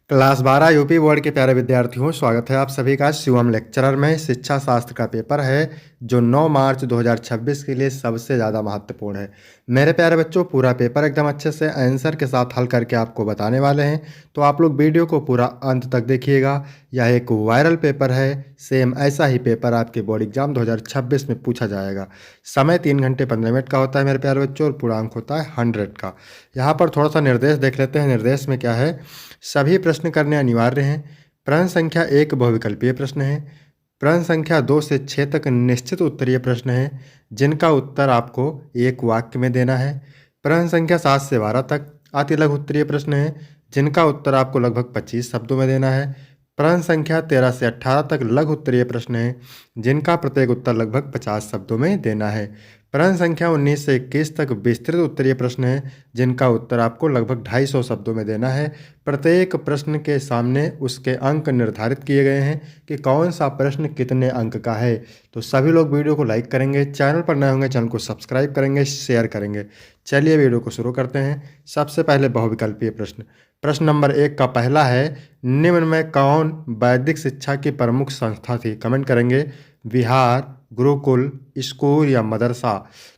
Class 12 UP board के प्यारे विद्यार्थियों, स्वागत है आप सभी का शिवम लेक्चरर में। शिक्षा शास्त्र का पेपर है जो 9 मार्च 2026 के लिए सबसे ज़्यादा महत्वपूर्ण है। मेरे प्यारे बच्चों, पूरा पेपर एकदम अच्छे से आंसर के साथ हल करके आपको बताने वाले हैं, तो आप लोग वीडियो को पूरा अंत तक देखिएगा। यह एक वायरल पेपर है, सेम ऐसा ही पेपर आपके बोर्ड एग्जाम 2026 में पूछा जाएगा। समय 3 घंटे 15 मिनट का होता है मेरे प्यारे बच्चों, और पूर्णांक होता है 100 का। यहाँ पर थोड़ा सा निर्देश देख लेते हैं। निर्देश में क्या है, सभी प्रश्न करने अनिवार्य हैं। प्रश्न संख्या 1 बहुविकल्पीय प्रश्न है। प्रश्न संख्या 2 से 6 तक निश्चित उत्तरीय प्रश्न है, जिनका उत्तर आपको एक वाक्य में देना है। प्रश्न संख्या 7 से 12 तक अति लघु उत्तरीय प्रश्न है, जिनका उत्तर आपको लगभग 25 शब्दों में देना है। प्रश्न संख्या 13 से 18 तक लघु उत्तरीय प्रश्न है, जिनका प्रत्येक उत्तर लगभग 50 शब्दों में देना है। प्रश्न संख्या 19 से 21 तक विस्तृत उत्तरीय प्रश्न है, जिनका उत्तर आपको लगभग 250 शब्दों में देना है। प्रत्येक प्रश्न के सामने उसके अंक निर्धारित किए गए हैं कि कौन सा प्रश्न कितने अंक का है। तो सभी लोग वीडियो को लाइक करेंगे, चैनल पर नए होंगे चैनल को सब्सक्राइब करेंगे, शेयर करेंगे। चलिए वीडियो को शुरू करते हैं। सबसे पहले बहुविकल्पीय प्रश्न। प्रश्न नंबर 1 का पहला है, निम्न में कौन वैदिक शिक्षा की प्रमुख संस्था थी? कमेंट करेंगे। विहार, गुरुकुल, स्कूल या मदरसा?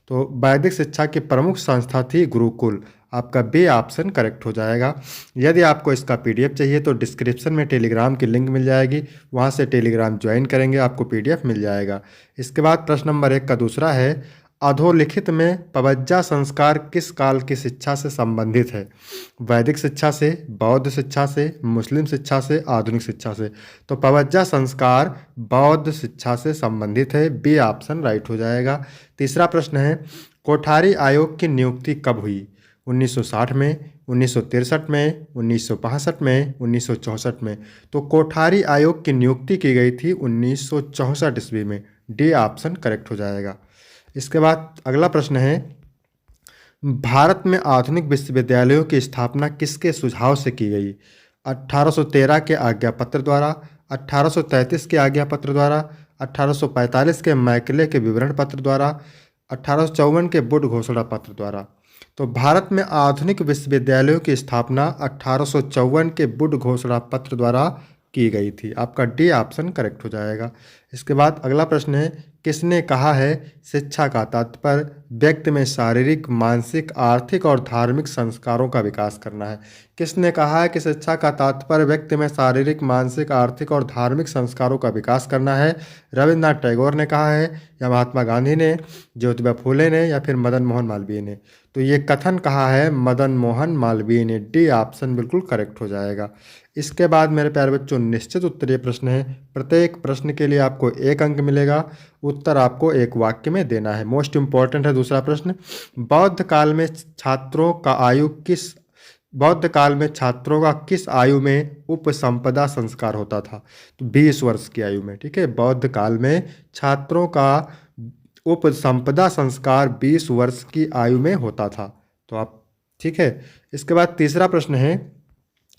तो वैदिक शिक्षा की प्रमुख संस्था थी गुरुकुल। आपका बी ऑप्शन करेक्ट हो जाएगा। यदि आपको इसका पीडीएफ चाहिए तो डिस्क्रिप्शन में टेलीग्राम की लिंक मिल जाएगी, वहां से टेलीग्राम ज्वाइन करेंगे, आपको पीडीएफ मिल जाएगा। इसके बाद प्रश्न नंबर 1 का दूसरा है, अधोलिखित में पवज्जा संस्कार किस काल की शिक्षा से संबंधित है? वैदिक शिक्षा से, बौद्ध शिक्षा से, मुस्लिम शिक्षा से, आधुनिक शिक्षा से? तो पवज्जा संस्कार बौद्ध शिक्षा से संबंधित है। बी ऑप्शन राइट हो जाएगा। तीसरा प्रश्न है, कोठारी आयोग की नियुक्ति कब हुई? 1960 में, 1963 में, 1965 में, 1964 में? तो कोठारी आयोग की नियुक्ति की गई थी 1964 ईस्वी में। डी ऑप्शन करेक्ट हो जाएगा। इसके बाद अगला प्रश्न है, भारत में आधुनिक विश्वविद्यालयों की स्थापना किसके सुझाव से की गई? 1813 के आज्ञा पत्र द्वारा, 1833 के आज्ञा पत्र द्वारा, 1845 के मैकले के विवरण पत्र द्वारा, 1854 के वुड घोषणा पत्र द्वारा? तो भारत में आधुनिक विश्वविद्यालयों की स्थापना 1854 के वुड घोषणा पत्र द्वारा की गई थी। आपका डी ऑप्शन करेक्ट हो जाएगा। इसके बाद अगला प्रश्न है, किसने कहा है शिक्षा का तात्पर्य व्यक्ति में शारीरिक, मानसिक, आर्थिक और धार्मिक संस्कारों का विकास करना है? किसने कहा है कि शिक्षा का तात्पर्य व्यक्ति में शारीरिक, मानसिक, आर्थिक और धार्मिक संस्कारों का विकास करना है? रविन्द्रनाथ टैगोर ने कहा है, या महात्मा गांधी ने, ज्योतिबा फूले ने, या फिर मदन मोहन मालवीय ने? तो ये कथन कहा है मदन मोहन मालवीय ने। डी ऑप्शन बिल्कुल करेक्ट हो जाएगा। इसके बाद मेरे प्यारे बच्चों, निश्चित उत्तरीय प्रश्न है। प्रत्येक प्रश्न के लिए आपको 1 अंक मिलेगा। उत्तर आपको एक वाक्य में देना है। मोस्ट इंपॉर्टेंट है दूसरा प्रश्न, बौद्ध काल में छात्रों का किस आयु में उपसंपदा संस्कार होता था? तो 20 वर्ष की आयु में। ठीक है, बौद्ध काल में छात्रों का उपसंपदा संस्कार 20 वर्ष की आयु में होता था। तो आप ठीक है। इसके बाद तीसरा प्रश्न है,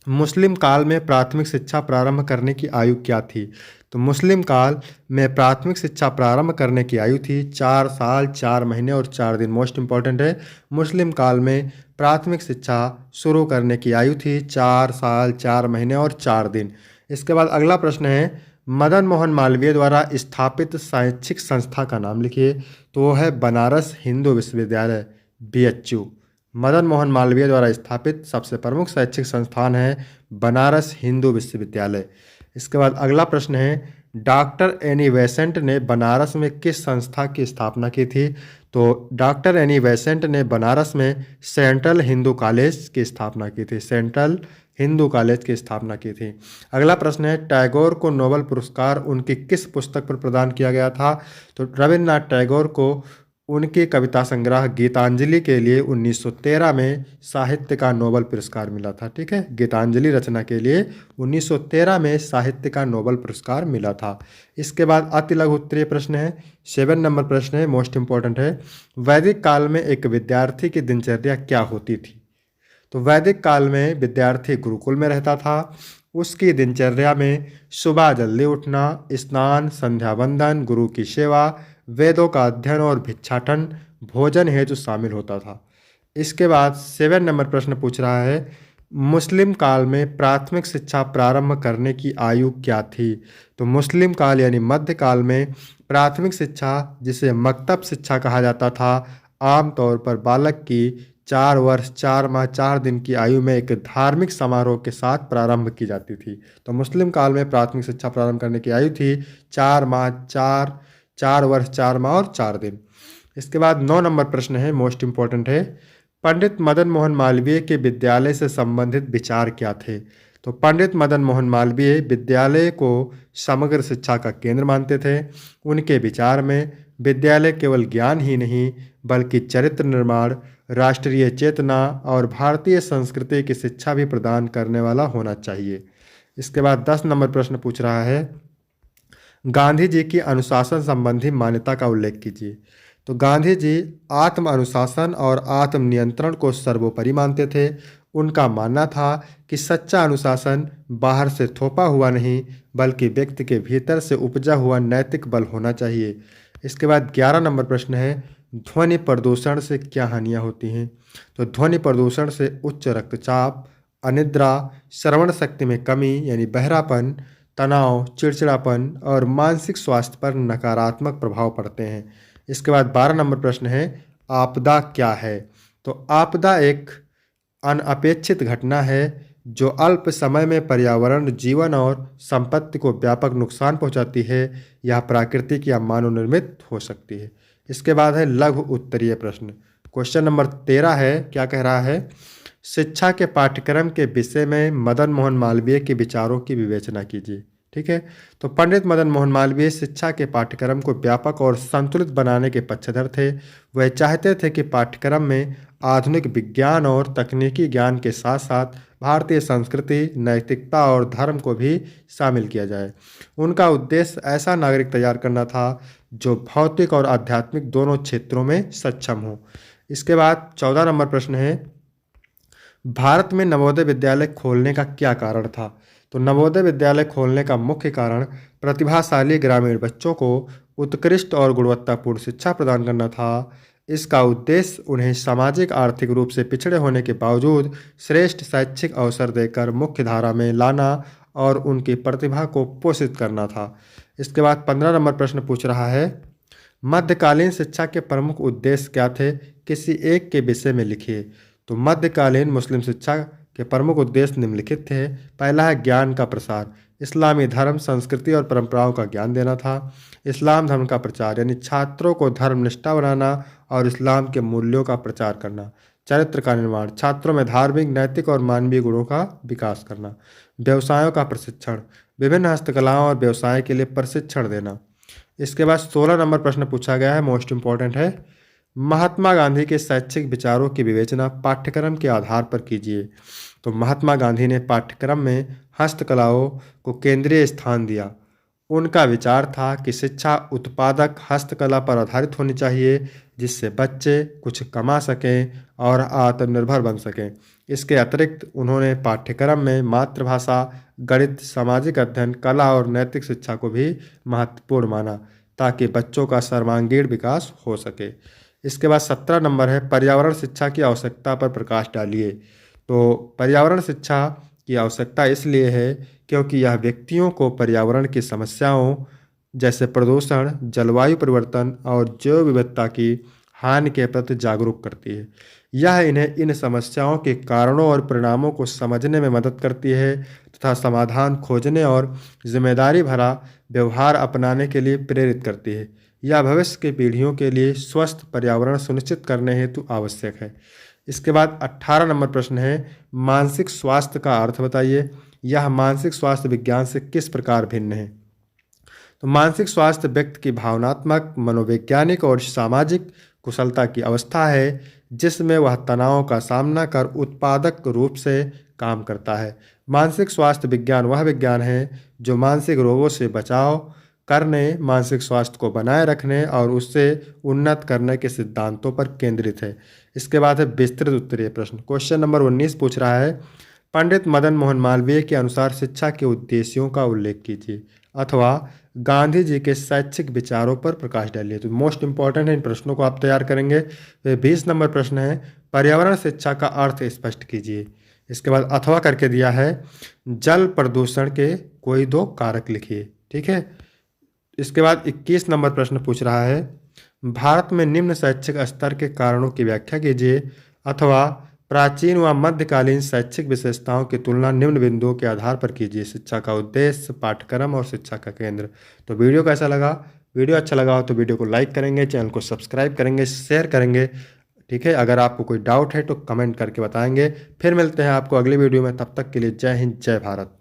मुस्लिम काल में प्राथमिक शिक्षा प्रारंभ करने की आयु क्या थी? तो मुस्लिम काल में प्राथमिक शिक्षा प्रारंभ करने की आयु थी 4 साल 4 महीने और 4 दिन। मोस्ट इंपॉर्टेंट है, मुस्लिम काल में प्राथमिक शिक्षा शुरू करने की आयु थी 4 साल 4 महीने और 4 दिन। इसके बाद अगला प्रश्न है, मदन मोहन मालवीय द्वारा स्थापित शैक्षिक संस्था का नाम लिखिए। तो वो है बनारस हिंदू विश्वविद्यालय, BHU। मदन मोहन मालवीय द्वारा स्थापित सबसे प्रमुख शैक्षिक संस्थान है बनारस हिंदू विश्वविद्यालय। इसके बाद अगला प्रश्न है, डॉक्टर एनी बेसेंट ने बनारस में किस संस्था की स्थापना की थी? तो डॉक्टर एनी बेसेंट ने बनारस में सेंट्रल हिंदू कॉलेज की स्थापना की थी। सेंट्रल हिंदू कॉलेज की स्थापना की थी। अगला प्रश्न है, टैगोर को नोबेल पुरस्कार उनकी किस पुस्तक पर प्रदान किया गया था? तो रविन्द्रनाथ टैगोर को उनकी कविता संग्रह गीतांजलि के लिए 1913 में साहित्य का नोबेल पुरस्कार मिला था। ठीक है, गीतांजलि रचना के लिए 1913 में साहित्य का नोबेल पुरस्कार मिला था। इसके बाद अति लघु उत्तरीय प्रश्न है, 7 नंबर प्रश्न है, मोस्ट इंपॉर्टेंट है, वैदिक काल में एक विद्यार्थी की दिनचर्या क्या होती थी? तो वैदिक काल में विद्यार्थी गुरुकुल में रहता था। उसकी दिनचर्या में सुबह जल्दी उठना, स्नान, संध्या वंदन, गुरु की सेवा, वेदों का अध्ययन और भिक्षाटन, भोजन हेतु शामिल होता था। इसके बाद 7 नंबर प्रश्न पूछ रहा है, मुस्लिम काल में प्राथमिक शिक्षा प्रारंभ करने की आयु क्या थी? तो मुस्लिम काल यानी मध्यकाल में प्राथमिक शिक्षा, जिसे मकतब शिक्षा कहा जाता था, आमतौर पर बालक की 4 वर्ष 4 माह 4 दिन की आयु में एक धार्मिक समारोह के साथ प्रारंभ की जाती थी। तो मुस्लिम काल में प्राथमिक शिक्षा प्रारंभ करने की आयु थी 4 वर्ष 4 माह और 4 दिन। इसके बाद 9 नंबर प्रश्न है, मोस्ट इंपॉर्टेंट है। पंडित मदन मोहन मालवीय के विद्यालय से संबंधित विचार क्या थे? तो पंडित मदन मोहन मालवीय विद्यालय को समग्र शिक्षा का केंद्र मानते थे। उनके विचार में विद्यालय केवल ज्ञान ही नहीं बल्कि चरित्र निर्माण, राष्ट्रीय चेतना और भारतीय संस्कृति की शिक्षा भी प्रदान करने वाला होना चाहिए। इसके बाद 10 नंबर प्रश्न पूछ रहा है, गांधी जी की अनुशासन संबंधी मान्यता का उल्लेख कीजिए। तो गांधी जी आत्म अनुशासन और आत्म नियंत्रण को सर्वोपरि मानते थे। उनका मानना था कि सच्चा अनुशासन बाहर से थोपा हुआ नहीं बल्कि व्यक्ति के भीतर से उपजा हुआ नैतिक बल होना चाहिए। इसके बाद 11 नंबर प्रश्न है, ध्वनि प्रदूषण से क्या हानियाँ होती हैं? तो ध्वनि प्रदूषण से उच्च रक्तचाप, अनिद्रा, श्रवण शक्ति में कमी यानी बहरापन, तनाव, चिड़चिड़ापन और मानसिक स्वास्थ्य पर नकारात्मक प्रभाव पड़ते हैं। इसके बाद 12 नंबर प्रश्न है, आपदा क्या है? तो आपदा एक अनअपेक्षित घटना है जो अल्प समय में पर्यावरण, जीवन और संपत्ति को व्यापक नुकसान पहुंचाती है। यह प्राकृतिक या मानव निर्मित हो सकती है। इसके बाद है लघु उत्तरीय प्रश्न। क्वेश्चन नंबर 13 है, क्या कह रहा है? शिक्षा के पाठ्यक्रम के विषय में मदन मोहन मालवीय के विचारों की विवेचना कीजिए। ठीक है, तो पंडित मदन मोहन मालवीय शिक्षा के पाठ्यक्रम को व्यापक और संतुलित बनाने के पक्षधर थे। वह चाहते थे कि पाठ्यक्रम में आधुनिक विज्ञान और तकनीकी ज्ञान के साथ साथ भारतीय संस्कृति, नैतिकता और धर्म को भी शामिल किया जाए। उनका उद्देश्य ऐसा नागरिक तैयार करना था जो भौतिक और आध्यात्मिक दोनों क्षेत्रों में सक्षम हो। इसके बाद 14 नंबर प्रश्न है, भारत में नवोदय विद्यालय खोलने का क्या कारण था? तो नवोदय विद्यालय खोलने का मुख्य कारण प्रतिभाशाली ग्रामीण बच्चों को उत्कृष्ट और गुणवत्तापूर्ण शिक्षा प्रदान करना था। इसका उद्देश्य उन्हें सामाजिक आर्थिक रूप से पिछड़े होने के बावजूद श्रेष्ठ शैक्षिक अवसर देकर मुख्य धारा में लाना और उनकी प्रतिभा को पोषित करना था। इसके बाद 15 नंबर प्रश्न पूछ रहा है, मध्यकालीन शिक्षा के प्रमुख उद्देश्य क्या थे? किसी एक के विषय में लिखिए। तो मध्यकालीन मुस्लिम शिक्षा के प्रमुख उद्देश्य निम्नलिखित थे। पहला है ज्ञान का प्रसार, इस्लामी धर्म, संस्कृति और परंपराओं का ज्ञान देना था। इस्लाम धर्म का प्रचार यानी छात्रों को धर्मनिष्ठा बनाना और इस्लाम के मूल्यों का प्रचार करना। चरित्र का निर्माण, छात्रों में धार्मिक, नैतिक और मानवीय गुणों का विकास करना। व्यवसायों का प्रशिक्षण, विभिन्न हस्तकलाओं और व्यवसाय के लिए प्रशिक्षण देना। इसके बाद 16 नंबर प्रश्न पूछा गया है, मोस्ट इंपॉर्टेंट है, महात्मा गांधी के शैक्षिक विचारों की विवेचना पाठ्यक्रम के आधार पर कीजिए। तो महात्मा गांधी ने पाठ्यक्रम में हस्तकलाओं को केंद्रीय स्थान दिया। उनका विचार था कि शिक्षा उत्पादक हस्तकला पर आधारित होनी चाहिए जिससे बच्चे कुछ कमा सकें और आत्मनिर्भर बन सकें। इसके अतिरिक्त उन्होंने पाठ्यक्रम में मातृभाषा, गणित, सामाजिक अध्ययन, कला और नैतिक शिक्षा को भी महत्वपूर्ण माना ताकि बच्चों का सर्वांगीण विकास हो सके। इसके बाद 17 नंबर है, पर्यावरण शिक्षा की आवश्यकता पर प्रकाश डालिए। तो पर्यावरण शिक्षा की आवश्यकता इसलिए है क्योंकि यह व्यक्तियों को पर्यावरण की समस्याओं जैसे प्रदूषण, जलवायु परिवर्तन और जैव विविधता की हानि के प्रति जागरूक करती है। यह इन्हें इन समस्याओं के कारणों और परिणामों को समझने में मदद करती है तथा समाधान खोजने और जिम्मेदारी भरा व्यवहार अपनाने के लिए प्रेरित करती है। यह भविष्य की पीढ़ियों के लिए स्वस्थ पर्यावरण सुनिश्चित करने हेतु आवश्यक है। इसके बाद 18 नंबर प्रश्न है, मानसिक स्वास्थ्य का अर्थ बताइए। यह मानसिक स्वास्थ्य विज्ञान से किस प्रकार भिन्न है? तो मानसिक स्वास्थ्य व्यक्ति की भावनात्मक, मनोवैज्ञानिक और सामाजिक कुशलता की अवस्था है जिसमें वह तनाव का सामना कर उत्पादक रूप से काम करता है। मानसिक स्वास्थ्य विज्ञान वह विज्ञान है जो मानसिक रोगों से बचाव करने, मानसिक स्वास्थ्य को बनाए रखने और उससे उन्नत करने के सिद्धांतों पर केंद्रित है। इसके बाद है विस्तृत उत्तरीय प्रश्न। क्वेश्चन नंबर 19 पूछ रहा है, पंडित मदन मोहन मालवीय के अनुसार शिक्षा के उद्देश्यों का उल्लेख कीजिए अथवा गांधी जी के शैक्षिक विचारों पर प्रकाश डालिए। तो मोस्ट इंपॉर्टेंट है, इन प्रश्नों को आप तैयार करेंगे। 20 नंबर प्रश्न है, पर्यावरण शिक्षा का अर्थ स्पष्ट कीजिए। इसके बाद अथवा करके दिया है, जल प्रदूषण के कोई दो कारक लिखिए। ठीक है। इसके बाद 21 नंबर प्रश्न पूछ रहा है, भारत में निम्न शैक्षिक स्तर के कारणों की व्याख्या कीजिए, अथवा प्राचीन व मध्यकालीन शैक्षिक विशेषताओं की तुलना निम्न बिंदुओं के आधार पर कीजिए। शिक्षा का उद्देश्य, पाठ्यक्रम और शिक्षा का केंद्र। तो वीडियो कैसा लगा? वीडियो अच्छा लगा हो तो वीडियो को लाइक करेंगे, चैनल को सब्सक्राइब करेंगे, शेयर करेंगे। ठीक है। अगर आपको कोई डाउट है तो कमेंट करके बताएंगे। फिर मिलते हैं आपको अगली वीडियो में, तब तक के लिए जय हिंद, जय भारत।